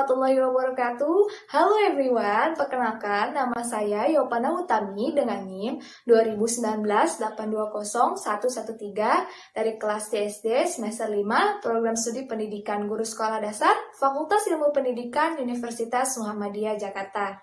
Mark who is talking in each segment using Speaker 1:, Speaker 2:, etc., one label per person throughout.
Speaker 1: warahmatullahi wabarakatuh. Halo everyone, perkenalkan nama saya Yopana Utami dengan NIM 2019-820113 dari kelas CSD semester 5 Program Studi Pendidikan Guru Sekolah Dasar Fakultas Ilmu Pendidikan Universitas Muhammadiyah Jakarta.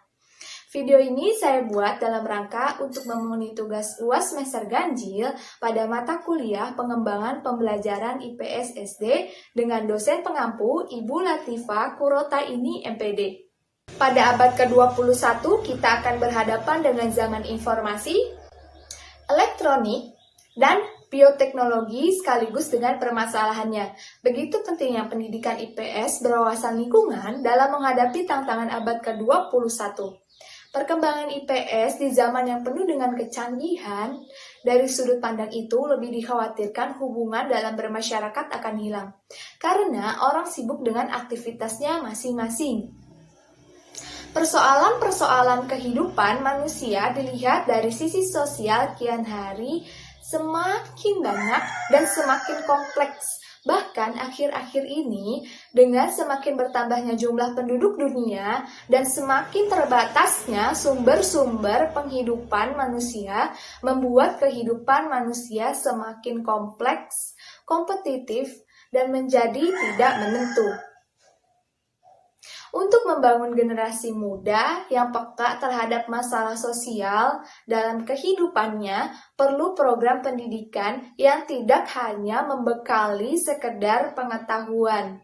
Speaker 1: Video ini saya buat dalam rangka untuk memenuhi tugas UAS semester ganjil pada mata kuliah pengembangan pembelajaran IPS SD dengan dosen pengampu Ibu Latifah Kurotaini MPD. Pada abad ke-21 kita akan berhadapan dengan zaman informasi, elektronik, dan bioteknologi sekaligus dengan permasalahannya. Begitu pentingnya pendidikan IPS berwawasan lingkungan dalam menghadapi tantangan abad ke-21. Perkembangan IPS di zaman yang penuh dengan kecanggihan, dari sudut pandang itu lebih dikhawatirkan hubungan dalam bermasyarakat akan hilang, karena orang sibuk dengan aktivitasnya masing-masing. Persoalan-persoalan kehidupan manusia dilihat dari sisi sosial kian hari semakin banyak dan semakin kompleks. Bahkan akhir-akhir ini, dengan semakin bertambahnya jumlah penduduk dunia dan semakin terbatasnya sumber-sumber penghidupan manusia, membuat kehidupan manusia semakin kompleks, kompetitif, dan menjadi tidak menentu. Untuk membangun generasi muda yang peka terhadap masalah sosial dalam kehidupannya, perlu program pendidikan yang tidak hanya membekali sekedar pengetahuan,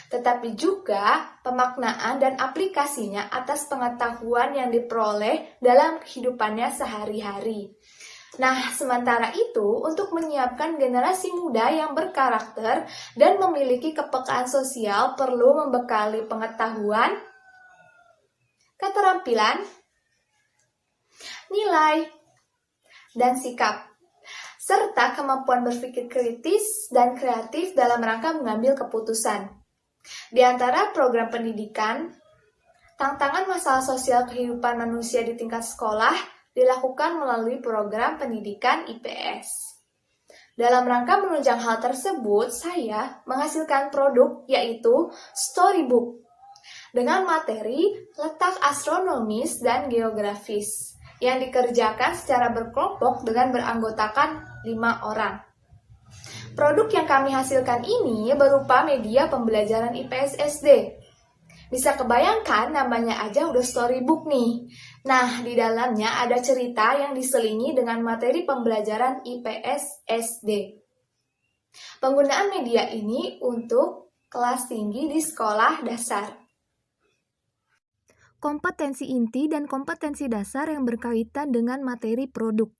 Speaker 1: tetapi juga pemaknaan dan aplikasinya atas pengetahuan yang diperoleh dalam kehidupannya sehari-hari. Nah, sementara itu, untuk menyiapkan generasi muda yang berkarakter dan memiliki kepekaan sosial perlu membekali pengetahuan, keterampilan, nilai, dan sikap, serta kemampuan berpikir kritis dan kreatif dalam rangka mengambil keputusan. Di antara program pendidikan, tantangan masalah sosial kehidupan manusia di tingkat sekolah dilakukan melalui program pendidikan IPS. Dalam rangka menunjang hal tersebut, saya menghasilkan produk yaitu storybook dengan materi letak astronomis dan geografis yang dikerjakan secara berkelompok dengan beranggotakan 5 orang. Produk yang kami hasilkan ini berupa media pembelajaran IPS SD. Bisa kebayangkan namanya aja udah storybook nih. Nah, di dalamnya ada cerita yang diselingi dengan materi pembelajaran IPS SD. Penggunaan media ini untuk kelas tinggi di sekolah dasar.
Speaker 2: Kompetensi inti dan kompetensi dasar yang berkaitan dengan materi produk.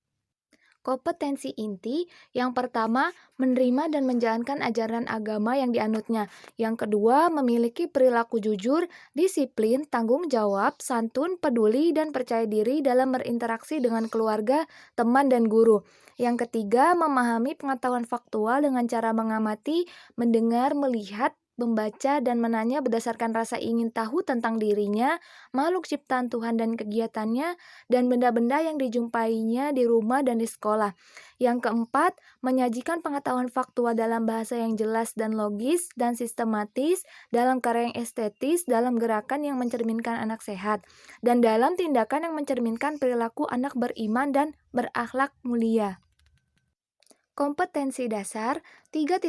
Speaker 2: Kompetensi inti, yang pertama, menerima dan menjalankan ajaran agama yang dianutnya. Yang kedua, memiliki perilaku jujur, disiplin, tanggung jawab, santun, peduli, dan percaya diri dalam berinteraksi dengan keluarga, teman, dan guru. Yang ketiga, memahami pengetahuan faktual dengan cara mengamati, mendengar, melihat, membaca, dan menanya berdasarkan rasa ingin tahu tentang dirinya, makhluk ciptaan Tuhan dan kegiatannya, dan benda-benda yang dijumpainya di rumah dan di sekolah. Yang keempat, menyajikan pengetahuan faktual dalam bahasa yang jelas dan logis dan sistematis, dalam karya yang estetis, dalam gerakan yang mencerminkan anak sehat, dan dalam tindakan yang mencerminkan perilaku anak beriman dan berakhlak mulia. Kompetensi dasar 3.1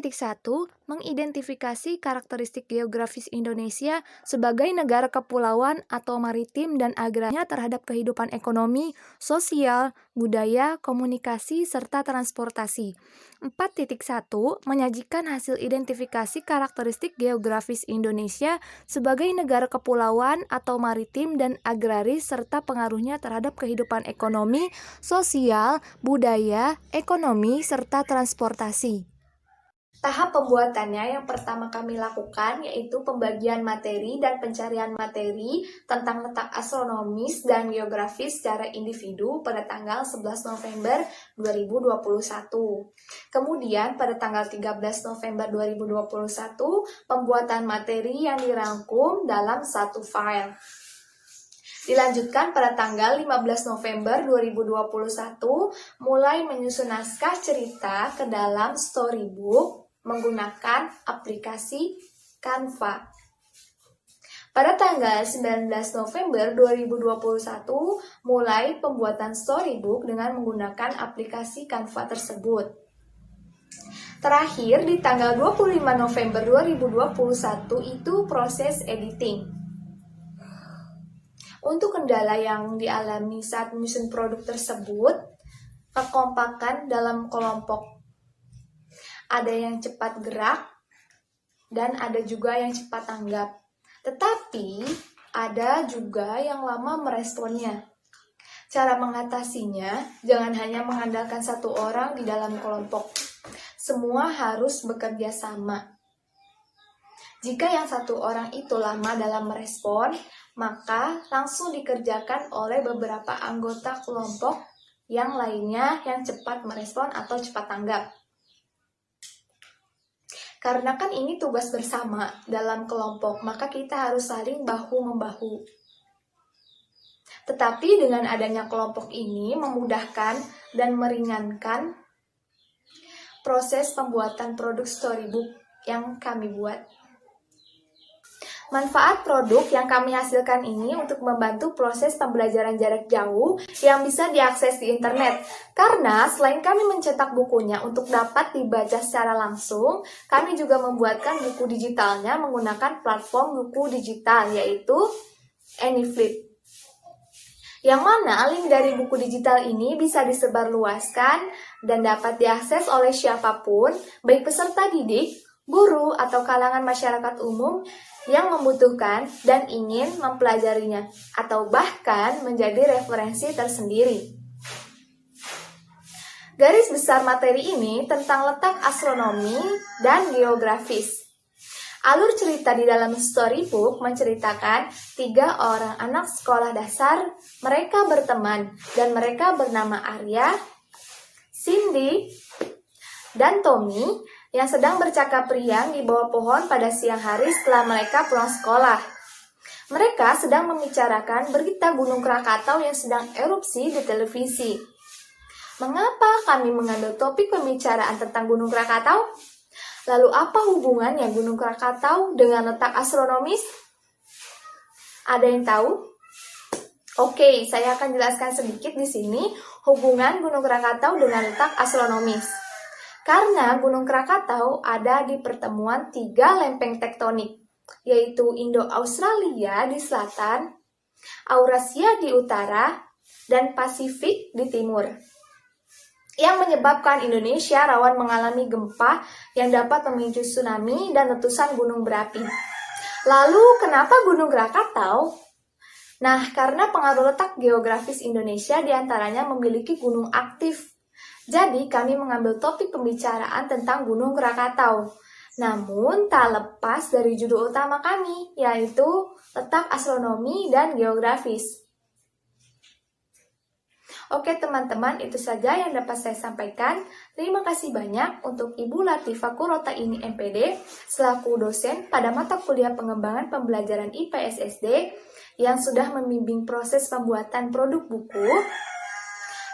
Speaker 2: mengidentifikasi karakteristik geografis Indonesia sebagai negara kepulauan atau maritim dan agrarnya terhadap kehidupan ekonomi, sosial, budaya, komunikasi, serta transportasi. 4.1 menyajikan hasil identifikasi karakteristik geografis Indonesia sebagai negara kepulauan atau maritim dan agraris serta pengaruhnya terhadap kehidupan ekonomi, sosial, budaya, ekonomi, serta transportasi.
Speaker 1: Tahap pembuatannya yang pertama kami lakukan yaitu pembagian materi dan pencarian materi tentang letak astronomis dan geografis secara individu pada tanggal 11 November 2021. Kemudian pada tanggal 13 November 2021, pembuatan materi yang dirangkum dalam satu file. Dilanjutkan pada tanggal 15 November 2021, mulai menyusun naskah cerita ke dalam storybook menggunakan aplikasi Canva. Pada tanggal 19 November 2021, mulai pembuatan storybook dengan menggunakan aplikasi Canva tersebut. Terakhir, di tanggal 25 November 2021 itu proses editing. Untuk kendala yang dialami saat menyusun produk tersebut, kekompakan dalam kelompok. Ada yang cepat gerak, dan ada juga yang cepat tanggap. Tetapi, ada juga yang lama meresponnya. Cara mengatasinya, jangan hanya mengandalkan satu orang di dalam kelompok. Semua harus bekerja sama. Jika yang satu orang itu lama dalam merespon, maka langsung dikerjakan oleh beberapa anggota kelompok yang lainnya yang cepat merespon atau cepat tanggap. Karena kan ini tugas bersama dalam kelompok, maka kita harus saling bahu-membahu. Tetapi dengan adanya kelompok ini memudahkan dan meringankan proses pembuatan produk storybook yang kami buat. Manfaat produk yang kami hasilkan ini untuk membantu proses pembelajaran jarak jauh yang bisa diakses di internet. Karena selain kami mencetak bukunya untuk dapat dibaca secara langsung, kami juga membuatkan buku digitalnya menggunakan platform buku digital, yaitu AnyFlip. Yang mana link dari buku digital ini bisa disebarluaskan dan dapat diakses oleh siapapun, baik peserta didik, guru, atau kalangan masyarakat umum yang membutuhkan dan ingin mempelajarinya, atau bahkan menjadi referensi tersendiri. Garis besar materi ini tentang letak astronomi dan geografis. Alur cerita di dalam storybook menceritakan 3 orang anak sekolah dasar, mereka berteman, dan mereka bernama Arya, Cindy, dan Tommy, yang sedang bercakap riang di bawah pohon pada siang hari setelah mereka pulang sekolah. Mereka sedang membicarakan berita Gunung Krakatau yang sedang erupsi di televisi. Mengapa kami mengambil topik pembicaraan tentang Gunung Krakatau? Lalu apa hubungannya Gunung Krakatau dengan letak astronomis? Ada yang tahu? Oke, saya akan jelaskan sedikit di sini hubungan Gunung Krakatau dengan letak astronomis. Karena Gunung Krakatau ada di pertemuan 3 lempeng tektonik, yaitu Indo-Australia di selatan, Eurasia di utara, dan Pasifik di timur, yang menyebabkan Indonesia rawan mengalami gempa yang dapat memicu tsunami dan letusan gunung berapi. Lalu, kenapa Gunung Krakatau? Nah, karena pengaruh letak geografis Indonesia diantaranya memiliki gunung aktif. Jadi, kami mengambil topik pembicaraan tentang Gunung Krakatau. Namun, tak lepas dari judul utama kami, yaitu letak astronomi dan geografis. Oke teman-teman, itu saja yang dapat saya sampaikan. Terima kasih banyak untuk Ibu Latifah Kurota ini MPD, selaku dosen pada mata kuliah pengembangan pembelajaran IPS SD, yang sudah membimbing proses pembuatan produk buku.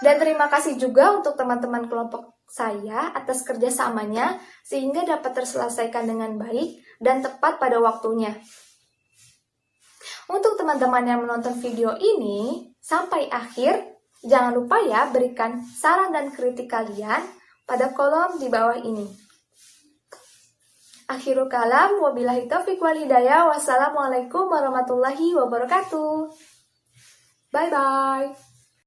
Speaker 1: Dan terima kasih juga untuk teman-teman kelompok saya atas kerjasamanya sehingga dapat terselesaikan dengan baik dan tepat pada waktunya. Untuk teman-teman yang menonton video ini sampai akhir, jangan lupa ya berikan saran dan kritik kalian pada kolom di bawah ini. Akhirul kalam, wabillahi taufiq wal hidayah, wassalamualaikum warahmatullahi wabarakatuh. Bye-bye.